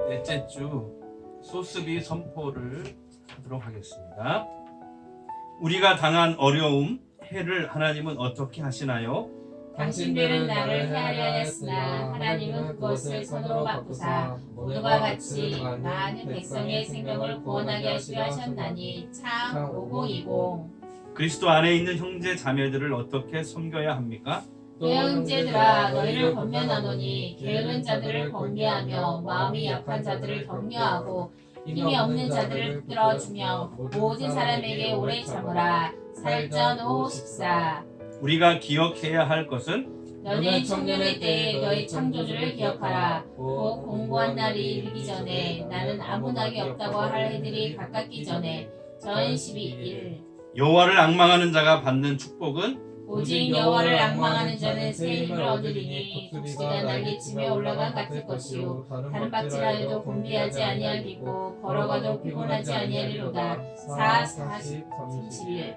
넷째 주 소스비 선포를 하도록 하겠습니다. 우리가 당한 어려움, 해를 하나님은 어떻게 하시나요? 당신들은 나를 헤아려 하였으나 하나님은 그것을 선으로 바꾸사 모두가 같이 많은 백성의 생명을 구원하게 하시려 하셨나니. 창 5020. 그리스도 안에 있는 형제 자매들을 어떻게 섬겨야 합니까? 또 형제들아, 너희를 권면하노니 게으른 자들을 권계하며 마음이 약한 자들을 격려하고 힘이 없는 자들을 붙들어주며 모든 사람에게 오래 참으라. 살전 514. 우리가 기억해야 할 것은 너는 청년의 때에 너희 창조주를 기억하라. 곧 공고한 날이 이르기 전에 나는 아무 낙이 없다고 할 해들이 가깝기 전에. 전 12일. 여호와를 앙망하는 자가 받는 축복은 오직 여호와를 앙망하는 자는 새 힘을 얻으리니 독수리가 날개치며 올라간 같을 것이요 다른 박질하여도 곤비하지 아니하리고 걸어가도 피곤하지 아니하리로다. 4, 40, 31.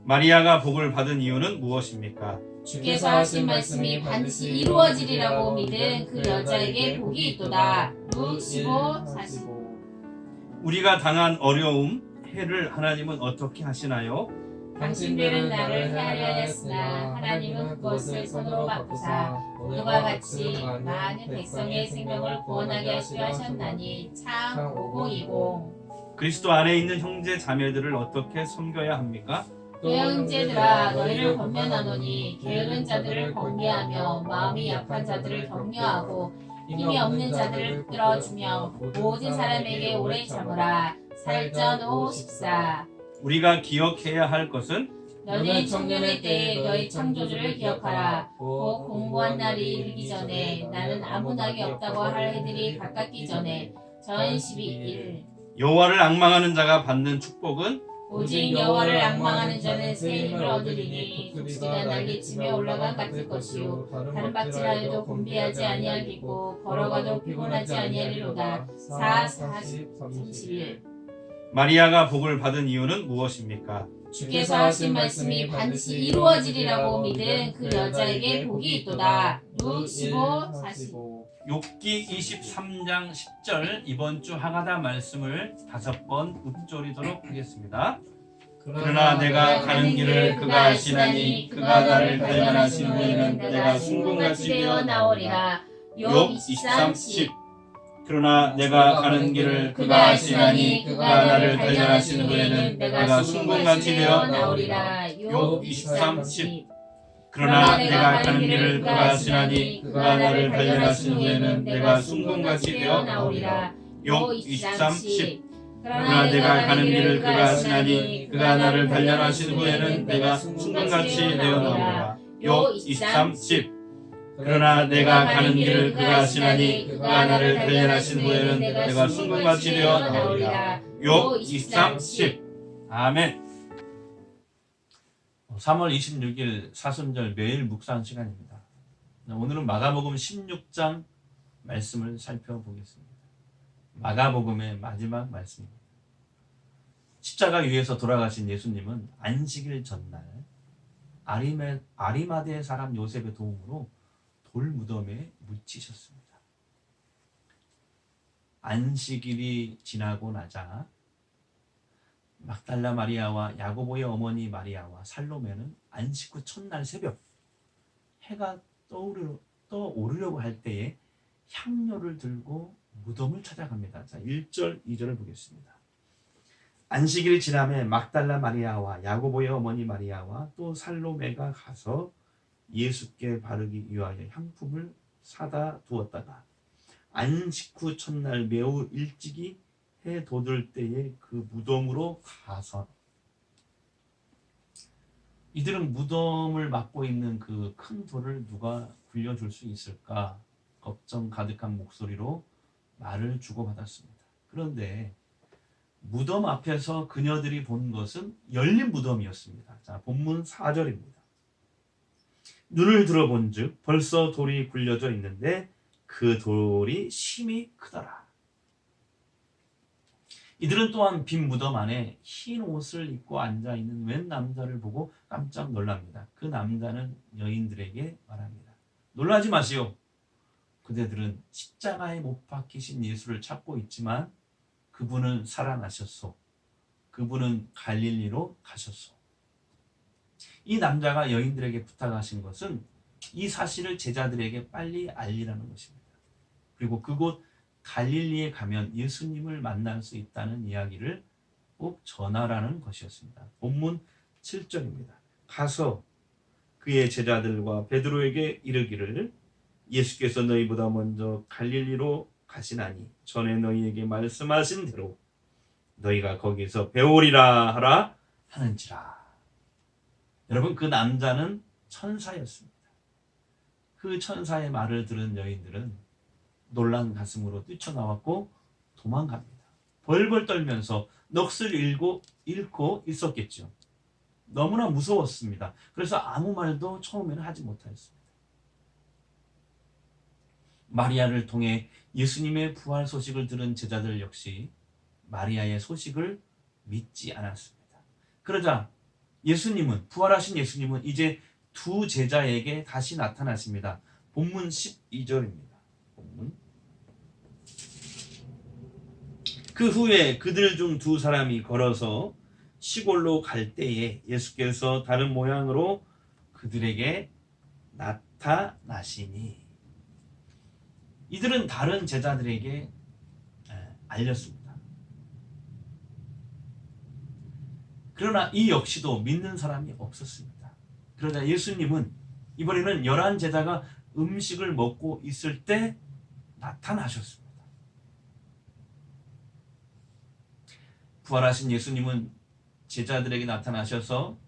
마리아가 복을 받은 이유는 무엇입니까? 주께서 하신 말씀이 반드시 이루어지리라고 믿은 그 여자에게 복이 있도다. 룩 15, 45. 우리가 당한 어려움, 해를 하나님은 어떻게 하시나요? 당신들은 나를 헤아려 하였으나 하나님은 그것을 선으로 바꾸사 모두가 같이 많은 백성의 생명을 구원하게 하시려 하셨나니. 창 5020. 그리스도 안에 있는 형제 자매들을 어떻게 섬겨야 합니까? 또 형제들아, 너희를 권면하노니 게으른 자들을 권계하며 마음이 약한 자들을 격려하고 힘이 없는 자들을 붙들어주며 모든 사람에게 오래 참으라. 살전 514. 우리가 기억해야 할 것은 너는 청년의 때에 너희 창조주를 기억하라. 곧 공고한 날이 이르기 전에 나는 아무 낙이 없다고 할 해들이 가깝기 전에. 전 12일. 여호와를 앙망하는 자가 받는 축복은 오직 여호와를 앙망하는 자는 새 힘을 얻으리니 독수리가 날개치며 올라간 같을 것이요 다른 박질하여도 곤비하지 아니하리고 걸어가도 피곤하지 아니하리로다. 4, 40, 31. 마리아가 복을 받은 이유는 무엇입니까? 주께서 하신 말씀이 반드시 이루어지리라고 믿은 그 여자에게 복이 있도다. 룩 15, 45. 욥기 23장 10절 이번 주 하가다 말씀을 5번 읊조리도록 하겠습니다. 그러나 내가 가는 길을 그가 아시나니 그가 나를 발견하신 후에는 내가 숭궁같이 되어 나오리라. 욥 23, 10. 그러나 내가 가는 길을 그가 아시나니 그가 나를 발견하신 후에는 내가 숭궁같이 되어 나오리라. 욥 23, 10. 그러나 내가 가는 길을 그가 아시나니 그가 나를 발견하신 후에는 내가 숭궁같이 되어 나오리라. 욥 23, 10. 그러나 내가 가는 길을 그가 아시나니 그가 나를 발견하신 후에는 내가 숭궁같이 되어 나오리라. 욥 23, 10. 그러나 내가 가는 길을 그가 아시나니 그가 나를 발견하신 후에는 내가 숭궁같이 되어 나오리라. 욥 23, 10. 아멘. 3월 26일 사순절 매일 묵상 시간입니다. 오늘은 마가복음 16장 말씀을 살펴보겠습니다. 마가복음의 마지막 말씀입니다. 십자가 위에서 돌아가신 예수님은 안식일 전날 아리마대 사람 요셉의 도움으로 돌 무덤에 묻히셨습니다. 안식일이 지나고 나자 막달라 마리아와 야고보의 어머니 마리아와 살로메는 안식 후 첫날 새벽 해가 떠오르려고 할 때에 향료를 들고 무덤을 찾아갑니다. 자, 1절, 2절을 보겠습니다. 안식일이 지남에 막달라 마리아와 야고보의 어머니 마리아와 또 살로메가 가서 예수께 바르기 위하여 향품을 사다 두었다가 안식 후 첫날 매우 일찍이 해 돋을 때에 그 무덤으로 가서 이들은 무덤을 막고 있는 그 큰 돌을 누가 굴려줄 수 있을까 걱정 가득한 목소리로 말을 주고받았습니다. 그런데 무덤 앞에서 그녀들이 본 것은 열린 무덤이었습니다. 자, 본문 4절입니다. 눈을 들어본 즉 벌써 돌이 굴려져 있는데 그 돌이 심히 크더라. 이들은 또한 빈 무덤 안에 흰 옷을 입고 앉아있는 웬 남자를 보고 깜짝 놀랍니다. 그 남자는 여인들에게 말합니다. 놀라지 마시오. 그대들은 십자가에 못 박히신 예수를 찾고 있지만 그분은 살아나셨소. 그분은 갈릴리로 가셨소. 이 남자가 여인들에게 부탁하신 것은 이 사실을 제자들에게 빨리 알리라는 것입니다. 그리고 그곳 갈릴리에 가면 예수님을 만날 수 있다는 이야기를 꼭 전하라는 것이었습니다. 본문 7절입니다. 가서 그의 제자들과 베드로에게 이르기를 예수께서 너희보다 먼저 갈릴리로 가시나니 전에 너희에게 말씀하신 대로 너희가 거기서 배우리라 하라 하는지라. 여러분, 그 남자는 천사였습니다. 그 천사의 말을 들은 여인들은 놀란 가슴으로 뛰쳐나왔고 도망갑니다. 벌벌 떨면서 넋을 잃고 있었겠죠. 너무나 무서웠습니다. 그래서 아무 말도 처음에는 하지 못하였습니다. 마리아를 통해 예수님의 부활 소식을 들은 제자들 역시 마리아의 소식을 믿지 않았습니다. 그러자 부활하신 예수님은 이제 두 제자에게 다시 나타나십니다. 본문 12절입니다. 그 후에 그들 중 두 사람이 걸어서 시골로 갈 때에 예수께서 다른 모양으로 그들에게 나타나시니 이들은 다른 제자들에게 알렸습니다. 그러나 이 역시도 믿는 사람이 없었습니다. 그러자 예수님은 이번에는 11제자가 음식을 먹고 있을 때 나타나셨습니다. 부활하신 예수님은 제자들에게 나타나셔서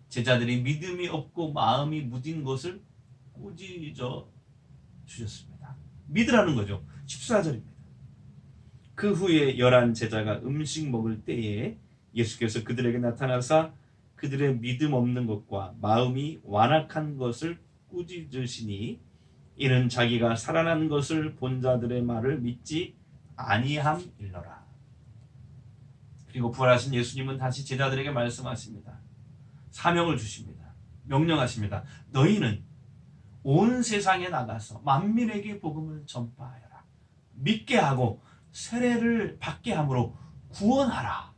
제자들이 믿음이 없고 마음이 무딘 것을 꾸짖어 주셨습니다. 믿으라는 거죠. 14절입니다. 그 후에 11제자가 음식 먹을 때에 예수께서 그들에게 나타나사 그들의 믿음 없는 것과 마음이 완악한 것을 꾸짖으시니 이는 자기가 살아난 것을 본 자들의 말을 믿지 아니함일러라. 그리고 부활하신 예수님은 다시 제자들에게 말씀하십니다. 사명을 주십니다. 명령하십니다. 너희는 온 세상에 나가서 만민에게 복음을 전파하여라. 믿게 하고 세례를 받게 함으로 구원하라.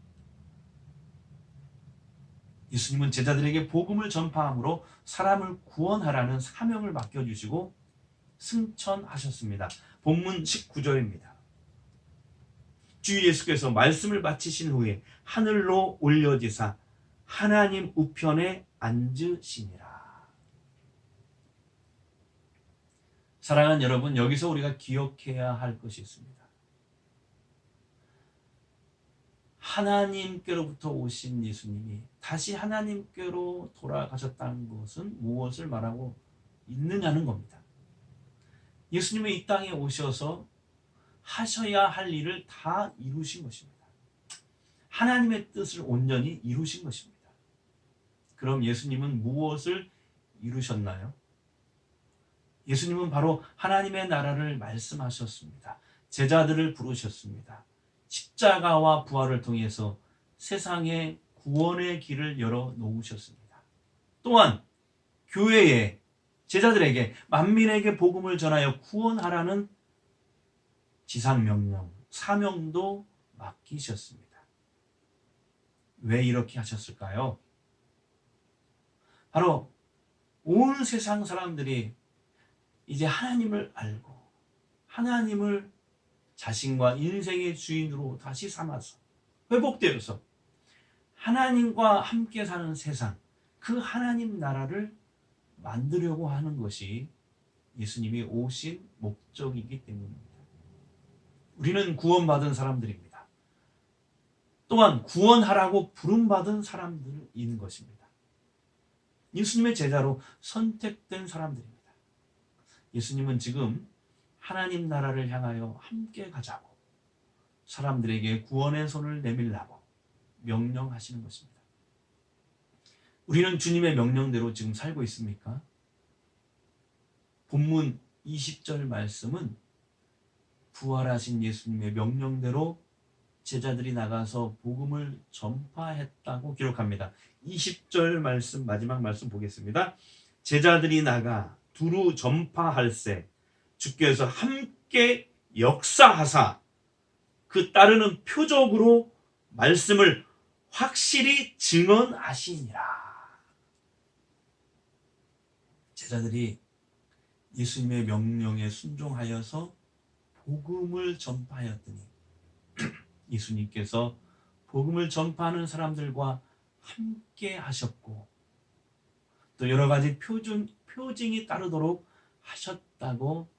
예수님은 제자들에게 복음을 전파함으로 사람을 구원하라는 사명을 맡겨주시고 승천하셨습니다. 본문 19절입니다. 주 예수께서 말씀을 마치신 후에 하늘로 올려지사 하나님 우편에 앉으시니라. 사랑하는 여러분, 여기서 우리가 기억해야 할 것이 있습니다. 하나님께로부터 오신 예수님이 다시 하나님께로 돌아가셨다는 것은 무엇을 말하고 있느냐는 겁니다. 예수님이 이 땅에 오셔서 하셔야 할 일을 다 이루신 것입니다. 하나님의 뜻을 온전히 이루신 것입니다. 그럼 예수님은 무엇을 이루셨나요? 예수님은 바로 하나님의 나라를 말씀하셨습니다. 제자들을 부르셨습니다. 십자가와 부활을 통해서 세상에 구원의 길을 열어 놓으셨습니다. 또한 교회에 제자들에게 만민에게 복음을 전하여 구원하라는 지상명령, 사명도 맡기셨습니다. 왜 이렇게 하셨을까요? 바로 온 세상 사람들이 이제 하나님을 알고 하나님을 자신과 인생의 주인으로 다시 삼아서 회복되어서 하나님과 함께 사는 세상, 그 하나님 나라를 만들려고 하는 것이 예수님이 오신 목적이기 때문입니다. 우리는 구원받은 사람들입니다. 또한 구원하라고 부름받은 사람들인 것입니다. 예수님의 제자로 선택된 사람들입니다. 예수님은 지금 하나님 나라를 향하여 함께 가자고 사람들에게 구원의 손을 내밀라고 명령하시는 것입니다. 우리는 주님의 명령대로 지금 살고 있습니까? 본문 20절 말씀은 부활하신 예수님의 명령대로 제자들이 나가서 복음을 전파했다고 기록합니다. 20절 말씀, 마지막 말씀 보겠습니다. 제자들이 나가 두루 전파할세 주께서 함께 역사하사 그 따르는 표적으로 말씀을 확실히 증언하시니라. 제자들이 예수님의 명령에 순종하여서 복음을 전파하였더니 예수님께서 복음을 전파하는 사람들과 함께 하셨고 또 여러 가지 표징이 따르도록 하셨다고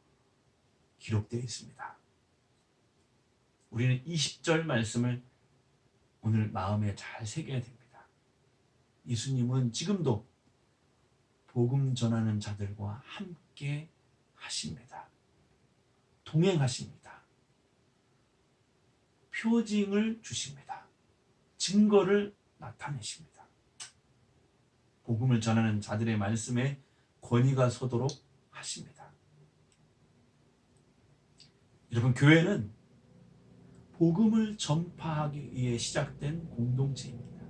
기록되어 있습니다. 우리는 20절 말씀을 오늘 마음에 잘 새겨야 됩니다. 예수님은 지금도 복음 전하는 자들과 함께 하십니다. 동행하십니다. 표징을 주십니다. 증거를 나타내십니다. 복음을 전하는 자들의 말씀에 권위가 서도록 하십니다. 여러분, 교회는 복음을 전파하기 위해 시작된 공동체입니다.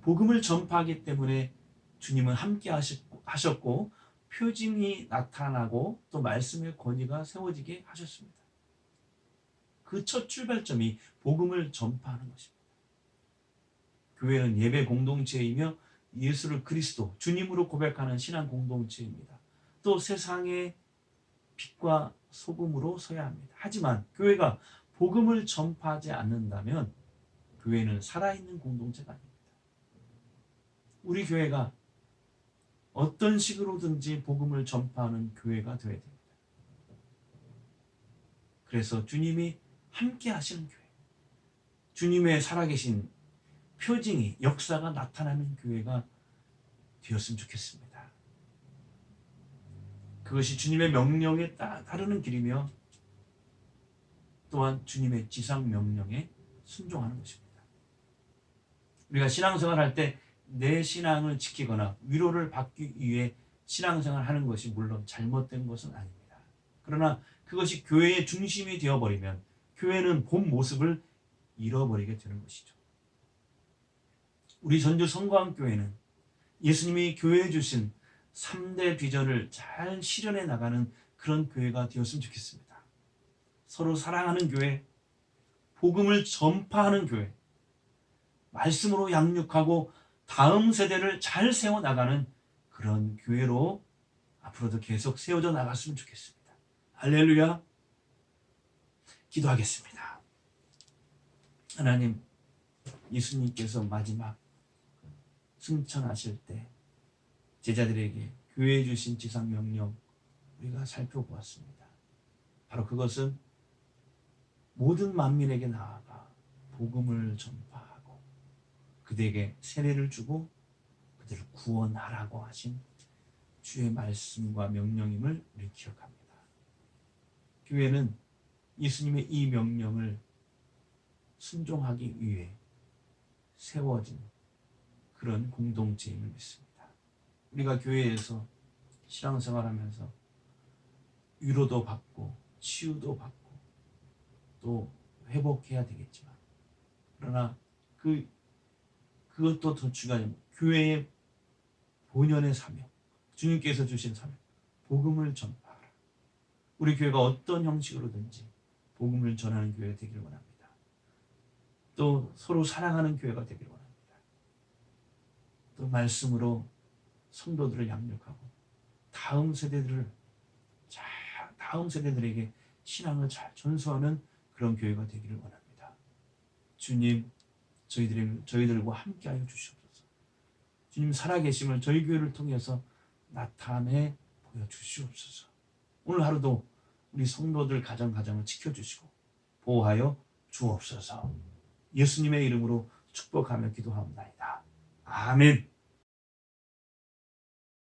복음을 전파하기 때문에 주님은 함께 하셨고 표징이 나타나고 또 말씀의 권위가 세워지게 하셨습니다. 그 첫 출발점이 복음을 전파하는 것입니다. 교회는 예배 공동체이며 예수를 그리스도, 주님으로 고백하는 신앙 공동체입니다. 또 세상의 빛과 소금으로 서야 합니다. 하지만 교회가 복음을 전파하지 않는다면 교회는 살아있는 공동체가 아닙니다. 우리 교회가 어떤 식으로든지 복음을 전파하는 교회가 되어야 됩니다. 그래서 주님이 함께 하시는 교회, 주님의 살아계신 표징이, 역사가 나타나는 교회가 되었으면 좋겠습니다. 그것이 주님의 명령에 따르는 길이며 또한 주님의 지상 명령에 순종하는 것입니다. 우리가 신앙생활 할 때 내 신앙을 지키거나 위로를 받기 위해 신앙생활 하는 것이 물론 잘못된 것은 아닙니다. 그러나 그것이 교회의 중심이 되어버리면 교회는 본 모습을 잃어버리게 되는 것이죠. 우리 전주 성광교회는 예수님이 교회에 주신 3대 비전을 잘 실현해 나가는 그런 교회가 되었으면 좋겠습니다. 서로 사랑하는 교회, 복음을 전파하는 교회, 말씀으로 양육하고 다음 세대를 잘 세워나가는 그런 교회로 앞으로도 계속 세워져 나갔으면 좋겠습니다. 할렐루야. 기도하겠습니다. 하나님, 예수님께서 마지막 승천하실 때 제자들에게 교회에 주신 지상 명령 우리가 살펴보았습니다. 바로 그것은 모든 만민에게 나아가 복음을 전파하고 그들에게 세례를 주고 그들을 구원하라고 하신 주의 말씀과 명령임을 우리 기억합니다. 교회는 예수님의 이 명령을 순종하기 위해 세워진 그런 공동체임을 믿습니다. 우리가 교회에서 신앙생활하면서 위로도 받고 치유도 받고 또 회복해야 되겠지만 그러나 그것도 더 중요한 교회의 본연의 사명, 주님께서 주신 사명, 복음을 전파하라. 우리 교회가 어떤 형식으로든지 복음을 전하는 교회가 되기를 원합니다. 또 서로 사랑하는 교회가 되기를 원합니다. 또 말씀으로 성도들을 양육하고 다음 세대들에게 신앙을 잘 전수하는 그런 교회가 되기를 원합니다. 주님, 저희들과 함께하여 주시옵소서. 주님 살아계심을 저희 교회를 통해서 나타내 보여주시옵소서. 오늘 하루도 우리 성도들 가정을 지켜주시고 보호하여 주옵소서. 예수님의 이름으로 축복하며 기도하옵나이다. 아멘.